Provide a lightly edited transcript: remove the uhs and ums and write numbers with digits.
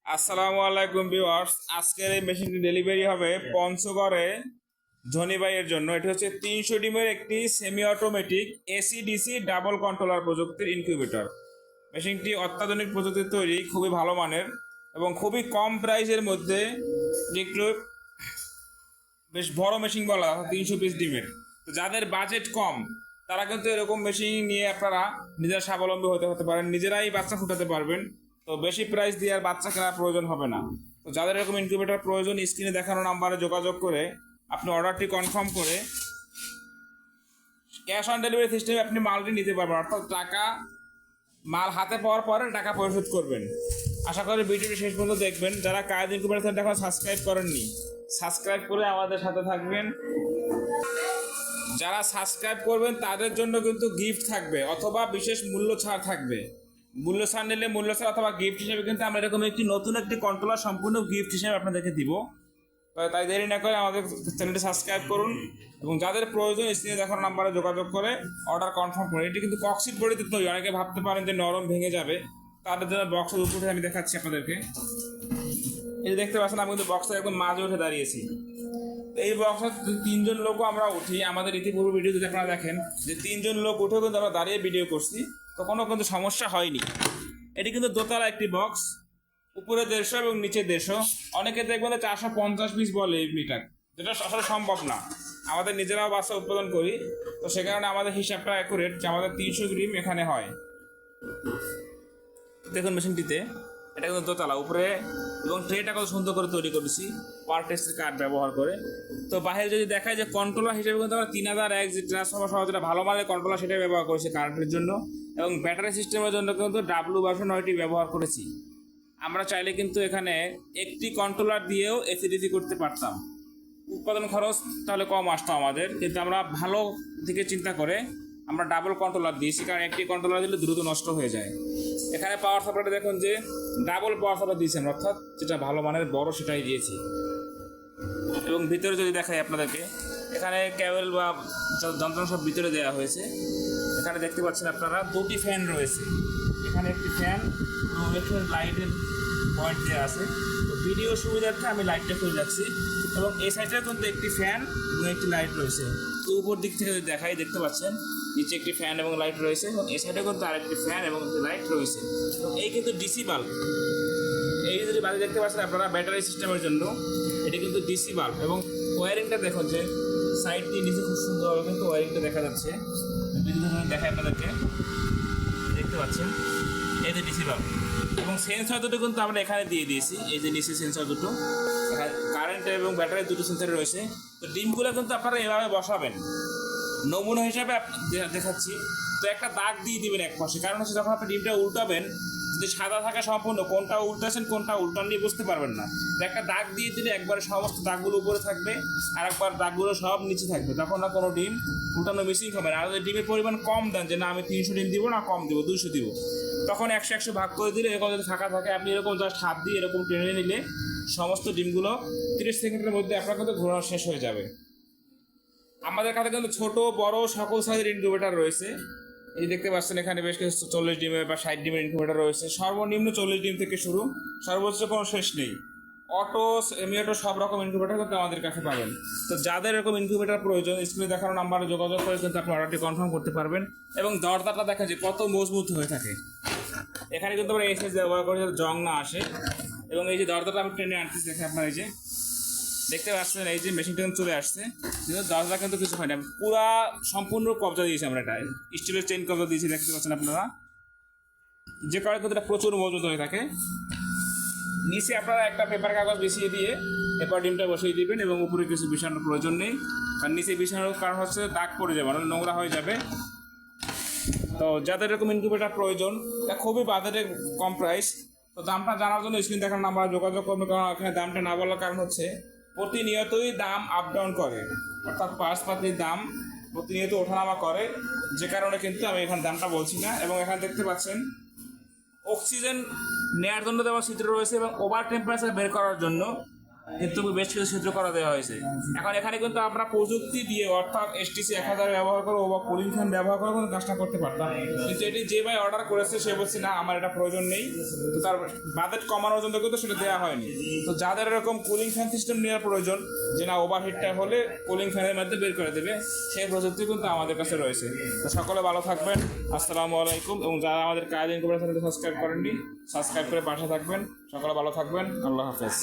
আসসালামু আলাইকুম ভিউয়ার্স। আজকের এই মেশিনটি ডেলিভারি হবে পঞ্চগড়ে ধনী ভাইয়ের জন্য। এটি হচ্ছে 300 ডিমের একটি semi automatic AC DC double controller প্রযুক্তির ইনকিউবেটর। মেশিনটি অত্যাধুনিক প্রযুক্তির তৈরি, খুবই ভালো মানের এবং খুবই কম প্রাইসের মধ্যে, একটু বেশ বড় মেশিন বলা 300 পিস ডিমের। তো যাদের বাজেট কম তারা কিন্তু এরকম মেশিন নিয়ে আপনারা নিজেরা স্বাবলম্বী হতে পারেন, নিজেরাই বাচ্চা ফুটাতে পারবেন। তো বেশি প্রাইস দিয়ে আর বাচ্চা কেনার প্রয়োজন হবে না। তো যাদের এরকম ইনকিউবেটর প্রয়োজন, স্ক্রিনে দেখানো নাম্বারে যোগাযোগ করে আপনি অর্ডারটি কনফার্ম করে ক্যাশ অন ডেলিভারি সিস্টেমে আপনি মালটি নিতে পারবেন, অর্থাৎ মাল হাতে পাওয়ার পরে টাকা পরিশোধ করবেন। আশা করি ভিডিওটি শেষ পর্যন্ত দেখবেন। যারা কায়েদ ইনকিউবেটর এখন সাবস্ক্রাইব করেননি, সাবস্ক্রাইব করে আমাদের সাথে থাকবেন। যারা সাবস্ক্রাইব করবেন তাদের জন্য কিন্তু গিফট থাকবে অথবা বিশেষ মূল্য ছাড় থাকবে। মূল্য ছাড় নিলে মূল্য ছাড় অথবা গিফট হিসেবে কিন্তু আমরা এরকম নতুন একটি কন্ট্রোলার সম্পূর্ণ গিফট হিসেবে আপনাদেরকে দিব। তাই দেরি না করে আমাদের চ্যানেলটি সাবস্ক্রাইব করুন এবং যাদের প্রয়োজন স্ক্রিনে দেখানো নাম্বারে যোগাযোগ করে অর্ডার কনফার্ম করুন। এটি কিন্তু কক্সিট বডিতে তৈরি। অনেকে ভাবতে পারেন যে নরম ভেঙে যাবে, তাদের জন্য বক্সের উপরে আমি দেখাচ্ছি আপনাদেরকে। এই দেখতে পাচ্ছেন আমি কিন্তু বক্সের একদম মাঝে উঠে দাঁড়িয়েছি। এই বক্সে 3জন লোকও আমরা উঠি। আমাদের ইতিপূর্বে ভিডিও যদি আপনারা দেখেন যে 3জন লোক উঠেও কিন্তু আমরা দাঁড়িয়ে ভিডিও করছি, তো কোনো কিন্তু সমস্যা হয়নি। এটি কিন্তু দোতলা একটি বক্স, উপরে 150 এবং নিচে 150। অনেকে দেখবেন 450 পিস বলে এই মিটার, যেটা আসলে সম্ভব না। আমাদের নিজেরাও বাচ্চা উৎপাদন করি, তো সে কারণে আমাদের হিসাবটা অ্যাকুরেট যে আমাদের 300 ডিম এখানে হয়। দেখুন মেশিনটিতে এটা কিন্তু দোতলা, উপরে এবং ট্রেটা কত সুন্দর করে তৈরি করেছি পার্টেক্সের কাঠ ব্যবহার করে। তো বাইরে যদি দেখায় যে কন্ট্রোলার হিসেবে কিন্তু আমরা 3001 যে ট্রান্সফর্মার সহ যেটা ভালো মানের কন্ট্রোলার সেটা ব্যবহার করেছি কারেন্টের জন্য, এবং ব্যাটারি সিস্টেমের জন্য কিন্তু W/9টি ব্যবহার করেছি। আমরা চাইলে কিন্তু এখানে একটি কন্ট্রোলার দিয়েও এসিডিসি করতে পারতাম, উৎপাদন খরচ তাহলে কম আসতো আমাদের, কিন্তু আমরা ভালো দিকে চিন্তা করে আমরা ডাবল কন্ট্রোলার দিয়েছি, কারণ একটি কন্ট্রোলার দিলে দ্রুত নষ্ট হয়ে যায়। এখানে পাওয়ার সাপ্লাইটা দেখুন যে ডাবল পাওয়ার সাপ্লাই দিয়েছেন, অর্থাৎ যেটা ভালো মানের বড় সেটাই দিয়েছি। এবং ভিতরে যদি দেখাই আপনাদেরকে, এখানে কেবল বা যন্ত্র সব ভিতরে দেওয়া হয়েছে। এখানে দেখতে পাচ্ছেন আপনারা 2টি ফ্যান রয়েছে। এখানে একটি ফ্যান এবং এখানে লাইটের পয়েন্ট দেওয়া আছে। তো ভিডিও সুবিধার্থে আমি লাইটটা খুলে রাখছি। এবং এই সাইডে কিন্তু একটি ফ্যান এবং একটি লাইট রয়েছে। তো উপর দিক থেকে যদি দেখাই, দেখতে পাচ্ছেন নিচে একটি ফ্যান এবং লাইট রয়েছে, এবং এই সাইডে কিন্তু আরেকটি ফ্যান এবং একটি লাইট রয়েছে। এবং এই কিন্তু ডিসি বাল্ব। এই যদি বাল্ব দেখতে পাচ্ছেন আপনারা ব্যাটারি সিস্টেমের জন্য, এটি কিন্তু ডিসি বাল্ব। এবং ওয়ারিংটা দেখুন যে সাইড দিয়ে নিচে খুব সুন্দরভাবে কিন্তু ওয়ারিংটা দেখা যাচ্ছে। দেখায় আপনাদেরকে, দেখতে পাচ্ছেন এই যে ডিসি বাল্ব। এবং সেন্সর দুটো কিন্তু আমরা এখানে দিয়ে দিয়েছি। এই যে নিচে সেন্সর দুটো, এখানে কারেন্ট এবং ব্যাটারি দুটো সেন্সর রয়েছে। তো ডিমগুলো কিন্তু আপনারা এভাবে বসাবেন, নমুনা হিসাবে দেখাচ্ছি। তো একটা দাগ দিয়ে দিবেন এক পাশে, কারণ হচ্ছে যখন আপনি ডিমটা উল্টাবেন, যদি সাদা থাকা সম্পূর্ণ কোনটা উল্টাছেন কোনটা উল্টান নিয়ে বুঝতে পারবেন না। তো একটা দাগ দিয়ে দিলে একবারে সমস্ত দাগগুলো উপরে থাকবে, আর একবার দাগগুলো সব নিচে থাকবে, তখন না কোনো ডিম উল্টানো মিসিং হবে না। আর যদি ডিমের পরিমাণ কম দেন, যে না আমি 300 ডিম দিব না, কম দিব 200 দিব, তখন 100 ভাগ করে দিলে এরকম যদি ফাঁকা থাকে, আপনি এরকম জাস্ট হাত দিয়ে এরকম টেনে নিলে সমস্ত ডিমগুলো 30 সেকেন্ডের মধ্যে আপনার কিন্তু ঘোরানো শেষ হয়ে যাবে। আমাদের কাছে কিন্তু ছোট বড় সকল সাইজের ইনকিউবেটর রয়েছে। এই দেখতে পাচ্ছেন এখানে বেশ কিছু 40 ডিমের বা 60 ডিমের ইনকিউবেটর রয়েছে। সর্বনিম্ন 40 ডিম থেকে শুরু, সর্বোচ্চ কোনো শেষ নেই। অটো, সেমি অটো সব রকম ইনকিউবেটর কিন্তু আমাদের কাছে পাবেন। তো যাদের এরকম ইনকিউবেটর প্রয়োজন, স্ক্রিনে দেখানো নাম্বারে যোগাযোগ করে কিন্তু আপনি অর্ডারটি কনফার্ম করতে পারবেন। এবং দরজাটা দেখেন যে কত মজবুত হয়ে থাকে। এখানে কিন্তু আমরা এসএস ব্যবহার করে যাতে জং না আসে। এবং এই যে দরজাটা আমি টেনে আনতেছি, দেখে আপনার এই যে দেখতে পাচ্ছেন এই যে মেশিনটা কিন্তু চলে আসছে, কিন্তু দরজা কিন্তু কিছু হয় না, পুরা সম্পূর্ণ কবজা দিয়েছি আমরা। এটা স্টিলের চেইন কবজা দিয়েছি, দেখতে পাচ্ছেন আপনারা, যে কারণে কিন্তু এটা প্রচুর মজবুত হয়ে থাকে। নিচে আপনারা একটা পেপার কাগজ বিছিয়ে দিয়ে এরপর ডিমটা বসিয়ে দিবেন, এবং উপরে কিছু বিছানোর প্রয়োজন নেই, কারণ নিচে বিছানোর কারণ হচ্ছে দাগ পড়ে যাবে, মানে নোংরা হয়ে যাবে। তো যাদের এরকম ইনকিউবেটর প্রয়োজন, এটা খুবই বাজেটে কম প্রাইস। তো দামটা জানার জন্য স্ক্রিন দেখার নাম্বার যোগাযোগ করবে, কারণ এখানে দামটা না বলার কারণ হচ্ছে প্রতিনিয়তই দাম আপ ডাউন করে, অর্থাৎ পার্সপাতির দাম প্রতিনিয়ত ওঠানামা করে, যে কারণে কিন্তু আমি এখানে দামটা বলছি না। এবং এখানে দেখতে পাচ্ছেন অক্সিজেন নেওয়ার জন্য দেওয়া চিত্র রয়েছে, এবং ওভার টেম্পারেচার বের করার জন্য কিন্তু বেশ কিছু ছিদ্র করা দেওয়া হয়েছে। এখন এখানে কিন্তু আমরা প্রযুক্তি দিয়ে অর্থাৎ STC 1000 ব্যবহার করবো বা কুলিং ফ্যান ব্যবহার করে কোনো কাজটা করতে পারতাম, কিন্তু এটি যে ভাই অর্ডার করেছে সে বলছে না আমার এটা প্রয়োজন নেই, তো তার বাজেট কমানোর জন্য কিন্তু সেটা দেওয়া হয়নি। তো যাদের এরকম কুলিং ফ্যান সিস্টেম নেওয়ার প্রয়োজন, যে না ওভারহিটটা হলে কুলিং ফ্যানের মধ্যে বের করে দেবে, সেই প্রযুক্তি কিন্তু আমাদের কাছে রয়েছে। তো সকলে ভালো থাকবেন, আসসালামু আলাইকুম। এবং যারা আমাদের কায়দিন কম্পিউটার চ্যানেলটি সাবস্ক্রাইব করেননি, সাবস্ক্রাইব করে পাশে থাকবেন। সকলে ভালো থাকবেন, আল্লাহ হাফেজ।